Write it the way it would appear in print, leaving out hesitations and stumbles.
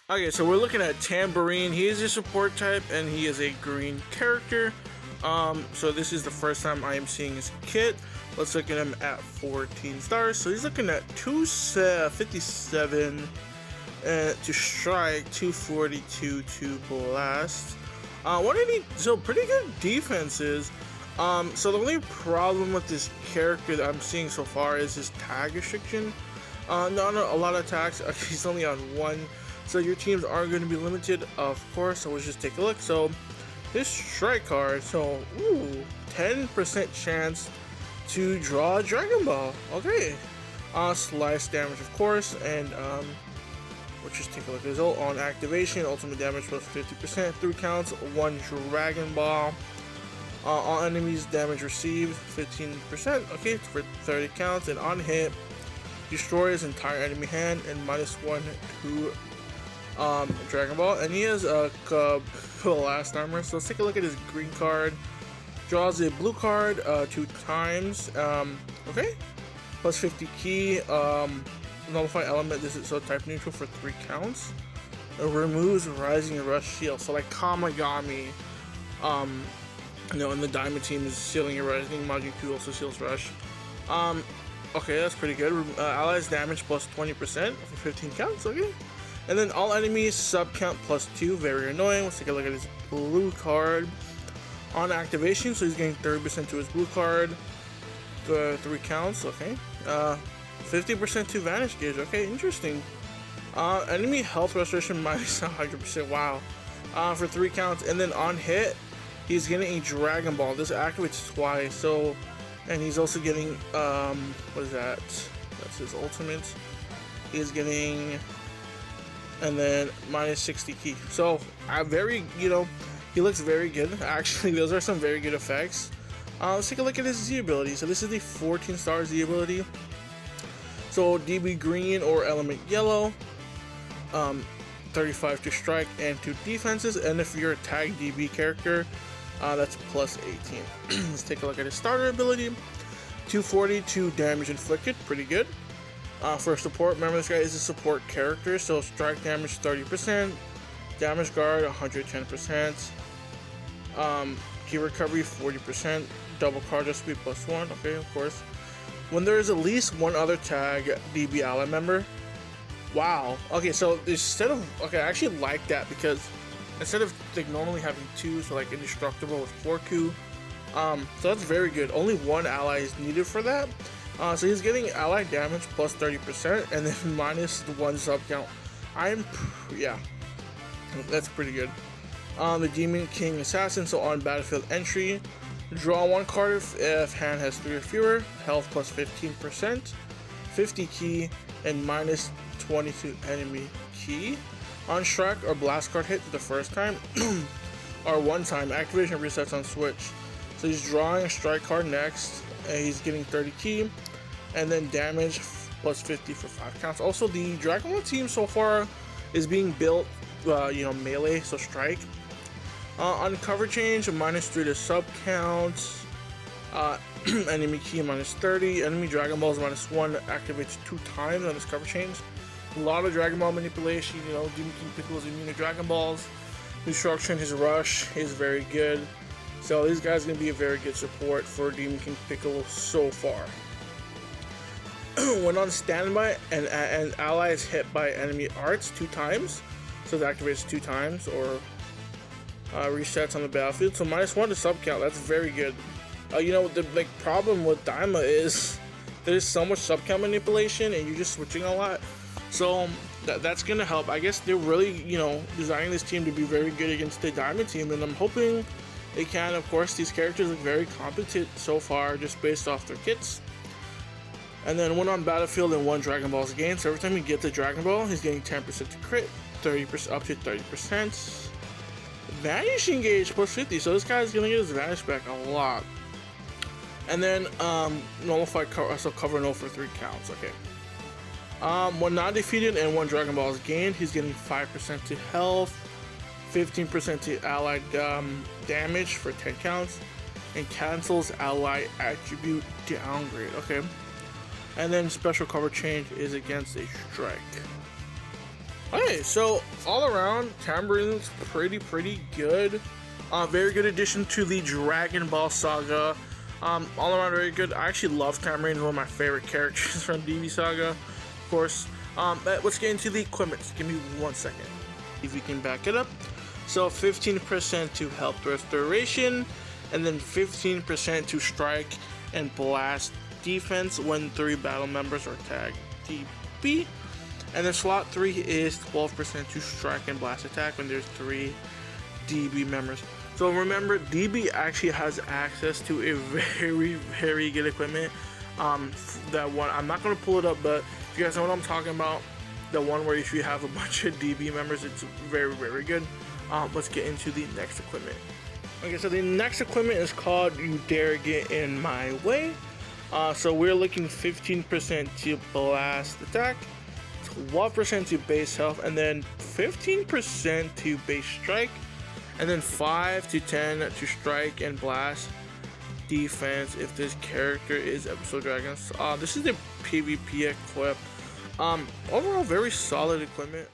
Okay, so we're looking at Tambourine. He is a support type, and he is a green character. So this is the first time I am seeing his kit. Let's look at him at 14 stars. So he's looking at 257 to strike, 242 to blast. 180, so pretty good defenses. So the only problem with this character that I'm seeing so far is his tag restriction. Not a lot of attacks. He's only on one. So your teams are going to be limited, of course. So let's just take a look. So this strike card, so 10% chance to draw a Dragon Ball. Okay. Slice damage, of course, and let's just take a look at the result. On activation, ultimate damage plus 50%, 3 counts, 1 Dragon Ball. All enemies damage received 15%, okay, for 30 counts, and on hit destroys entire enemy hand and -1 to Dragon Ball. And he has a last armor. So let's take a look at his green card. Draws a blue card 2 times. Okay, plus 50 key. Nullify element. This is so type neutral for 3 counts. It removes Rising Rush shield. So like Kamagami, you know, and the Daima team is sealing your Rising. Majin Vegeta also seals Rush. Okay, that's pretty good. Allies damage plus 20% for 15 counts. Okay. And then all enemies sub count plus 2, very annoying. Let's take a look at his blue card. On activation, so he's getting 30% to his blue card. 3 counts, okay. 50% to Vanish Gauge, okay, interesting. Enemy health restoration minus 100%, wow. For 3 counts, and then on hit, he's getting a Dragon Ball. This activates twice, so, and he's also getting, what is that? That's his ultimate. He's getting, and then minus 60 key. So very, you know, he looks very good. Actually, those are some very good effects. Let's take a look at his Z ability. So this is the 14-star Z ability. So DB green or element yellow, 35 to strike and 2 defenses. And if you're a tag DB character, that's plus 18. Let's take a look at his starter ability. 242 damage inflicted, pretty good. For support, remember this guy is a support character, so strike damage 30%, damage guard 110%, key recovery 40%, double card just be +1, okay, of course. When there is at least one other tag DB ally member, wow, okay, so instead of, okay, I actually like that because instead of like normally having 2, so like indestructible with GOKU, so that's very good. Only 1 ally is needed for that. So he's getting ally damage plus 30% and then -1 sub count. Yeah, that's pretty good. The Demon King Assassin, so on battlefield entry, draw 1 card if hand has 3 or fewer, health plus 15%, 50 key, and -20 to enemy key. On strike or blast card hit the first time, or 1 time, activation resets on switch. So he's drawing a strike card next, and he's getting 30 key, and then damage plus 50 for 5 counts. Also, the Dragon Ball team so far is being built, you know, melee, so strike. On cover change, -3 to sub count. Enemy key -30. Enemy Dragon Balls -1 activates 2 times on this cover change. A lot of Dragon Ball manipulation. You know, Demon King Piccolo is immune to Dragon Balls. Destruction, his rush is very good. So this guy's gonna be a very good support for Demon King Piccolo so far. When on standby and ally is hit by enemy arts 2 times, so it activates 2 times or resets on the battlefield. So -1 to sub count. That's very good. You know, the like problem with Daima is there's so much sub count manipulation and you're just switching a lot. So that's gonna help. I guess they're really, you know, designing this team to be very good against the Daima team, and I'm hoping they can. Of course, these characters look very competent so far just based off their kits. And then when on battlefield and 1 Dragon Ball is gained, so every time he gets a Dragon Ball, he's getting 10% to crit, 30% up to 30%. Vanishing gauge plus 50, so this guy's gonna get his vanish back a lot. And then nullify cover, so cover no for 3 counts. Okay. When not defeated and 1 Dragon Ball is gained, he's getting 5% to health, 15% to allied damage for 10 counts, and cancels ally attribute downgrade. Okay. And then special cover change is against a strike. Okay, so all around, Tambourine's pretty good. Very good addition to the Dragon Ball saga. All around very good. I actually love Tambourine, one of my favorite characters from DB Saga, of course. But let's get into the equipment. Just give me 1 second. If we can back it up. So 15% to health restoration, and then 15% to strike and blast defense when 3 battle members are tagged DB. And then slot 3 is 12% to strike and blast attack when there's 3 DB members. So remember, DB actually has access to a very good equipment. That one, I'm not going to pull it up, but if you guys know what I'm talking about, the one where if you have a bunch of DB members, it's very good. Let's get into the next equipment. Okay, so the next equipment is called You Dare Get In My Way. So we're looking 15% to blast attack, 12% to base health, and then 15% to base strike, and then 5 to 10 to strike and blast defense if this character is Episode Dragons. This is the PvP equip. Overall, very solid equipment.